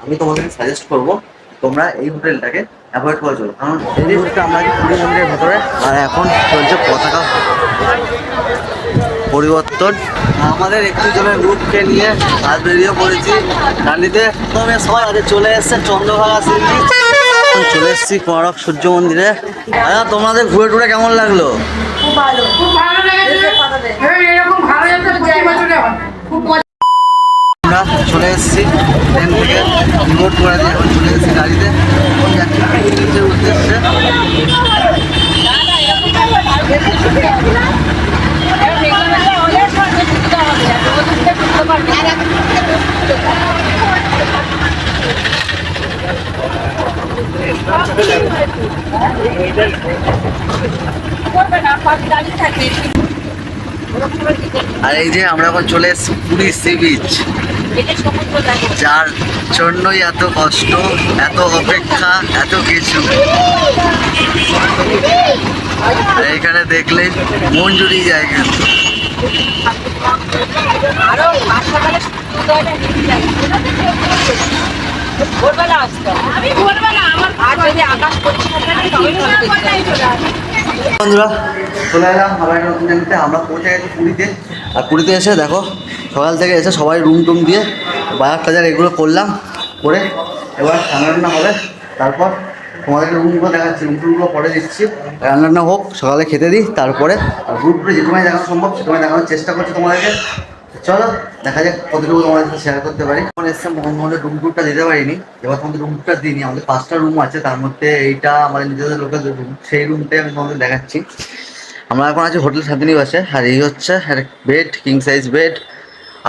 আমি তোমাদেরকে সাজেস্ট করবো তোমরা এই হোটেলটাকে অ্যাভয়েড করে চলো, কারণ এই মুহূর্তে আমরা আছি পুরী মন্দিরের ভেতরে আর এখন চলছে পতাকা পরিবর্তন। আমাদের একটু জনের গ্রুপকে নিয়ে আজ বেরিয়ে পড়েছি ডান্ডিতে। প্রথমে সবাই আগে চলে এসছে চন্দ্রভাগা সি বিচ, চলে এসেছি কোনারক সূর্য মন্দিরে। আচ্ছা, তোমাদের ঘুরে টুরে কেমন লাগলো? খুব ভালো, খুব ভালো লেগেছে। এরকম ভালো যাতে প্রতি বছরে হয়, খুব মজা। আমরা চলে এসেছি ট্রেন থেকে রিমোট করে দিয়ে এখন চলে এসেছি গাড়িতে, এখন যাচ্ছি পুরীর উদ্দেশ্যে। আর এই যে আমরা এখন চলে এসেছি পুরী সি বিচ, যার জন্যই এত কষ্ট, এত অপেক্ষা, এত কিছু। এইখানে দেখলে মন জুড়িয়ে যায় কিন্তু। বন্ধুরা চলে এলাম আবার একটা নতুন জায়গাতে। আমরা পৌঁছে গেছি পুরীতে। আর পুরীতে এসে দেখো সকাল থেকে এসে সবাই রুম টুম দিয়ে বাজার টাজার এগুলো করলাম, করে এবার রান্না হবে। তারপর তোমাদেরকে রুমগুলো দেখাচ্ছি, রুমগুলো পরে দিচ্ছি। রান্না হোক, সকালে খেতে দিই, তারপরে গ্রুপে যেটুকুনি দেখানো সম্ভব সেটুকুনি দেখানোর চেষ্টা করছি তোমাদেরকে। চলো দেখা যাক কতটুকু তোমাদের সাথে শেয়ার করতে পারি। আমার এসে মোহাম্মদের রুম টুরটা দিতে পারিনি, এবার তোমাদের রুম টুরটা দিইনি। আমাদের 5টা রুম আছে, তার মধ্যে এইটা আমাদের নিজেদের লোকাল রুম, সেই রুমটাই আমি তোমাদের দেখাচ্ছি। আমরা এখন আছি হোটেল শান্তিনিবাসে। আর এই হচ্ছে বেড, কিং সাইজ বেড।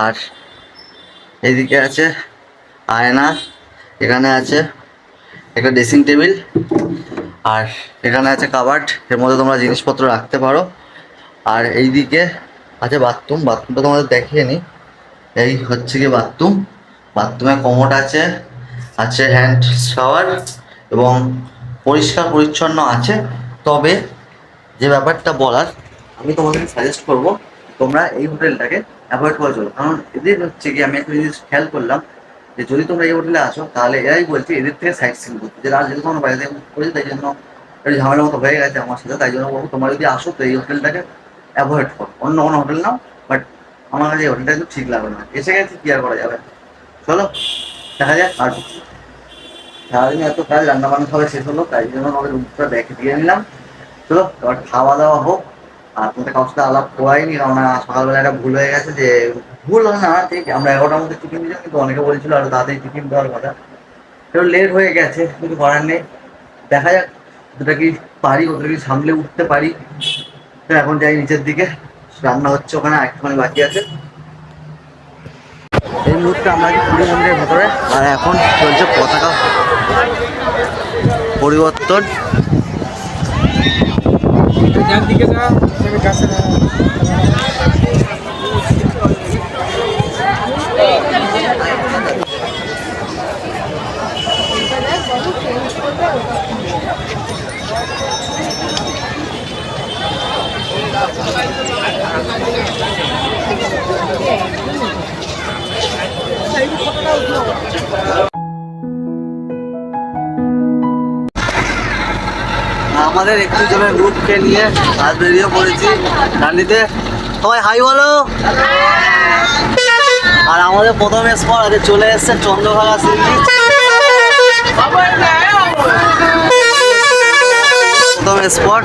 আর এইদিকে আছে আয়না, এখানে আছে একটা ড্রেসিং টেবিল, আর এখানে আছে কাবার্ড, এর মধ্যে তোমরা জিনিসপত্র রাখতে পারো। আর এইদিকে আছে বাথরুম, বাথরুমটা তোমাদের দেখিয়ে নিই। এই হচ্ছে কি বাথরুম, বাথরুমে কমোড আছে, আছে হ্যান্ড শাওয়ার এবং পরিষ্কার পরিচ্ছন্ন আছে। তবে যে ব্যাপারটা বলার, আমি তোমাদেরকে সাজেস্ট করবো তোমরা এই হোটেলটাকে অ্যাভয়েড করে চলো, কারণ এদের হচ্ছে কি আমি একটা জিনিস খেয়াল করলাম যে যদি তোমরা এই হোটেলে আসো তাহলে এরাই বলছে এদের থেকে সাইট সিন করতে, যেটা যেহেতু তোমরা বাইরে থেকে করেছি তাই জন্য একটু ঝামেলার মতো হয়ে গেছে আমার সাথে। তাই জন্য বলবো তোমরা যদি আসো তো এই হোটেলটাকে অ্যাভয়েড করো, অন্য কোনো হোটেল নাও। বাট আমার কাছে এই হোটেলটা একটু ঠিক লাগলো না। এসে গেছে কি আর করা যাবে, চলো দেখা যাক। আর সারাদিন এত কাজ, রান্না বান্না সবাই শেষ হলো, তাই জন্য আমাদের রুমটা ব্যাকে দিয়ে নিলাম। চলো এবার খাওয়া দাওয়া হোক। আর তোমাদের কারোর সাথে আলাপ করাইনি, কারণ সকালবেলা একটা ভুল হয়ে গেছে। যে ভুল হলো না ঠিক, আমরা 11টার মধ্যে টিফিন দিলাম, কিন্তু অনেকে বলছিল আরো তাড়াতাড়ি টিফিন দেওয়ার কথা। তো লেট হয়ে গেছে, কিছু করার নেই। দেখা যাক ওটা কি পারি, ওটা কি সামলে উঠতে পারি। তো এখন যাই নিচের দিকে, রান্না হচ্ছে ওখানে, একটুখানি বাকি আছে। এই মুহূর্তে আমরা আছি পুরী মন্দিরের ভেতরে আর এখন চলছে পতাকা পরিবর্তন। আমাদের একটু জনের গ্রুপকে নিয়ে আজ বেরিয়ে পড়েছি ডান্ডিতে। সবাই হাই বলো। আর আমাদের প্রথম স্পট আগে চলে এসছে চন্দ্রভাগা সি বিচ। প্রথম স্পট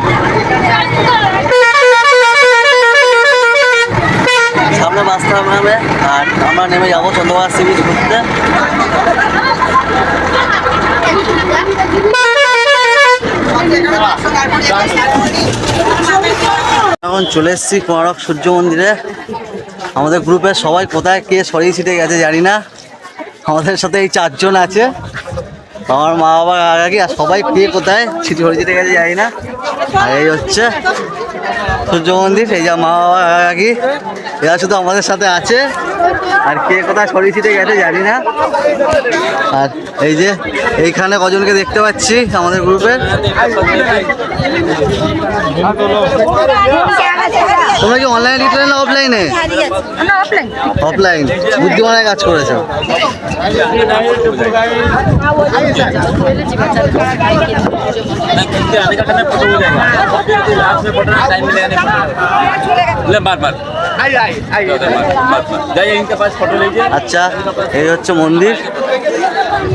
সামনে বাসটা নামে, আর আমরা নেমে যাবো চন্দ্রভাগা সি বিচ ঘুরতে। এখন চলে এসেছি কোনারক সূর্য মন্দিরে। আমাদের গ্রুপের সবাই কোথায় কে সরিয়ে ছিটে গেছে জানি না। আমাদের সাথে এই 4 জন আছে, আমার মা বাবা আগে, আর সবাই কে কোথায় ছড়িয়ে ছিটে গেছে জানি না। আর এই হচ্ছে সূর্য মন্দির, এই যা মা বাবা আগে এরা শুধু আমাদের সাথে আছে, আর কে কোথায় ছড়িয়ে ছিটে গেছে জানি না। আর এই যে এইখানে কজনকে দেখতে পাচ্ছি আমাদের গ্রুপের। তোমরা কি অনলাইনে রিটার্ন না অফলাইনে? আমরা অফলাইন। অফলাইন। বুদ্ধিমানের কাজ করেছো। আচ্ছা, এই হচ্ছে মন্দির।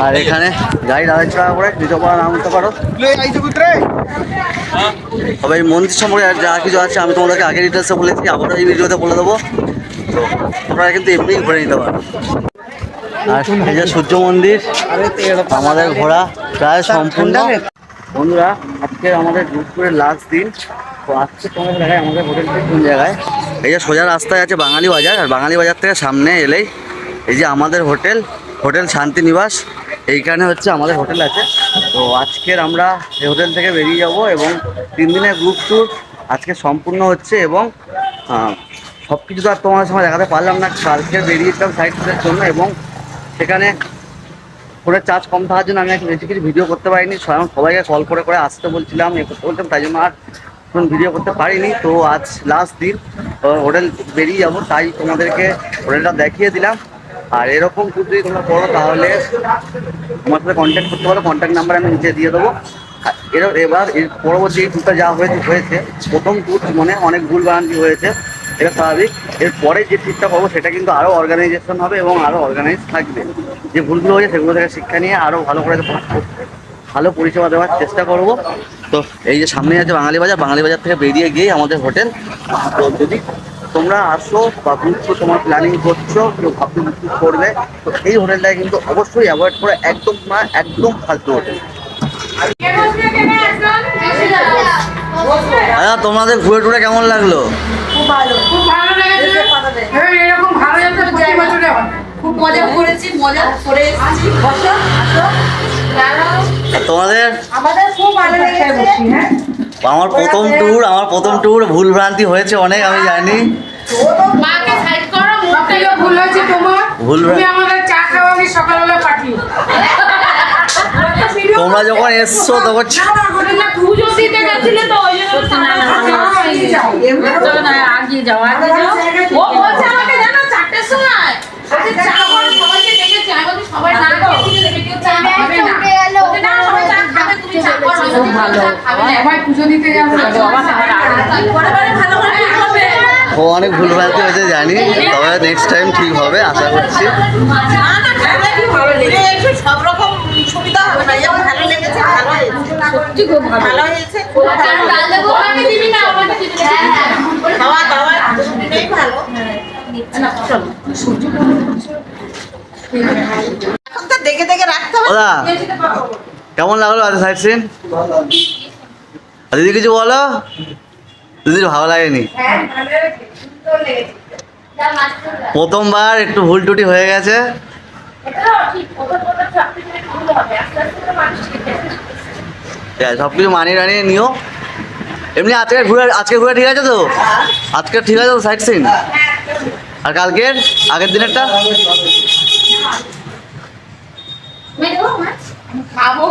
আর এখানে গাড়ি 250 টাকা করে নিতে পারো, না নিতে পারো। তবে এই মন্দির সম্পর্কে যা কিছু আছে আমি তোমাদেরকে আগে ডিটেলসে বলেছি, আবারও এই ভিডিওতে বলে দেবো। তো তোমরা কিন্তু এমনিই ঘুরে নিতে পারো। আর এই যে সূর্য মন্দির, আমাদের ঘোরা প্রায় সম্পূর্ণ। বন্ধুরা, আজকে আমাদের দুপুরের লাস্ট দিন। তো আজকে তোমাদের জায়গায় আমাদের হোটেলটা কোন জায়গায়? এই যে সোজা রাস্তায় আছে বাঙালি বাজার, আর বাঙালি বাজার থেকে সামনে এলেই এই যে আমাদের হোটেল, হোটেল শান্তিনিবাস। এইখানে হচ্ছে আমাদের হোটেল আছে। তো আজকের আমরা এই হোটেল থেকে বেরিয়ে যাব এবং 3 দিনের গ্রুপ ট্যুর আজকে সম্পূর্ণ হচ্ছে। এবং সব কিছু তো আর তোমাদের সময় দেখাতে পারলাম না, কালকে বেরিয়েছিলাম সাইড ট্যুরের জন্য এবং সেখানে ফোনের চার্জ কম থাকার জন্য আমি একটু বেশি কিছু ভিডিও করতে পারিনি। স্বয়ং সবাইকে কল করে করে আসতে বলছিলাম, করতে বলতাম, তাই জন্য আর কোনো ভিডিও করতে পারিনি। তো আজ লাস্ট দিন, হোটেল বেরিয়ে যাবো, তাই তোমাদেরকে হোটেলটা দেখিয়ে দিলাম। আর এরকম ট্যুর যদি তোমরা করো তাহলে আমার সাথে কন্ট্যাক্ট করতে পারো, কন্ট্যাক্ট নাম্বার আমি নিচে দিয়ে দেবো। এবার এর পরবর্তী এই ট্যুরটা যা হয়েছে প্রথম ট্যুর মানে অনেক ভুল ভ্রান্তি হয়েছে, এটা স্বাভাবিক। এরপরে যে ট্যুরটা করবো সেটা কিন্তু আরও অর্গানাইজেশন হবে এবং আরও অর্গানাইজ থাকবে। যে ভুলগুলো হয়েছে সেগুলো থেকে শিক্ষা নিয়ে আরও ভালো করে ভালো পরিষেবা দেওয়ার চেষ্টা করব। তো এই যে সামনে আছে বাঙালি বাজার, বাঙালি বাজার থেকে বেরিয়ে গিয়ে আমাদের হোটেল। তো যদি তোমরা আসো বা ঘুরছো, তোমার প্ল্যানিং করছো, কেউ ভাবতে করবে, তো এই হোটেলটাকে কিন্তু অবশ্যই অ্যাভয়েড করে একদম না, একদম ফালতু হোটেল। আচ্ছা, তোমাদের ঘুরে টুরে কেমন লাগলো? খুব ভালো লেগেছে। এরকম ভালো যাতে প্রতি বছরে হয়। খুব মজা করেছি, মজা করে এসেছি। বসো, আসো। তোমাদের? আমাদের খুব ভালো লেগেছে। আমার প্রথম ট্যুর ভুল ভ্রান্তি হয়েছে অনেক, আমি জানি। মাকে সাইড করো, মোটেও ভুল হয়েছে তোমার। তুমি আমাদের চা খাওয়াবি সকালবেলা পাঠিও। তোমরা যখন এসছো তখন পুজো দিতে গেছিলে তো ওই জন্য আগে যাও। ও বলছে আমাকে জানো 4টার সময় চা খাওয়ার সবাইকে ডেকেছে, আমাকে সবাই না ডেকেছে, কেউ চা খাবে না। ওকে না সবাই চা খাবে, তুমি চা করো। খুব ভালো, সবাই পুজো দিতে যাবে বাবা, ভালো করে হবে। ও অনেক ভুল ভ্রান্তি হয়েছে জানি, তবে নেক্সট টাইম ঠিক হবে আশা করছি। সব রকম সুবিধা হবে না, যেমন ভালো লেগেছে, ভালো হয়েছে, সত্যি খুব ভালো হয়েছে। খাওয়া দাওয়া দুটোই ভালো। এখন তো দেখে দেখে রাখতে হবে। ওদা কেমন লাগলো আজ সাইড সিন? দিদি কিছু বলো। দিদির ভালো লাগেনি? প্রথমবার একটু ভুল টুটি হয়ে গেছে। সবকিছু মানিয়ে টানিয়ে নিও। এমনি আজকে ঘুরে ঠিক আছে তো? আজকে ঠিক আছে তো সাইড সিন? আর আগের দিনেরটা খাবো